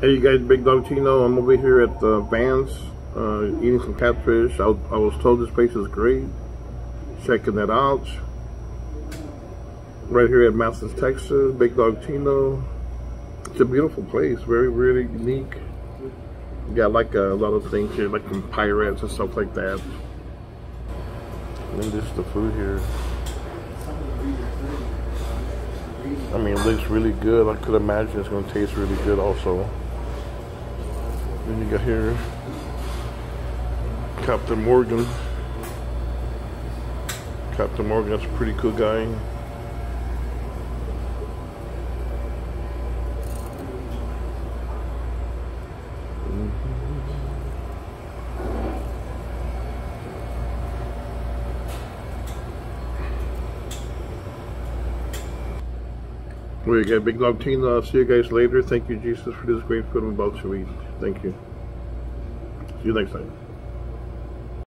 Hey you guys, Big Dog Tino. I'm over here at the Vans eating some catfish. I was told this place is great. Checking that out. Right here at MATHIS, Texas. Big Dog Tino. It's a beautiful place. Very, really unique. You got like a lot of things here, like some pirates and stuff like that. And then this is the food here. I mean, it looks really good. I could imagine it's going to taste really good also. Then you got here Captain Morgan. Captain Morgan's a pretty cool guy. We got Big Dog Tino. I'll see you guys later. Thank you, Jesus, for this great food I'm about to eat. Thank you. See you next time.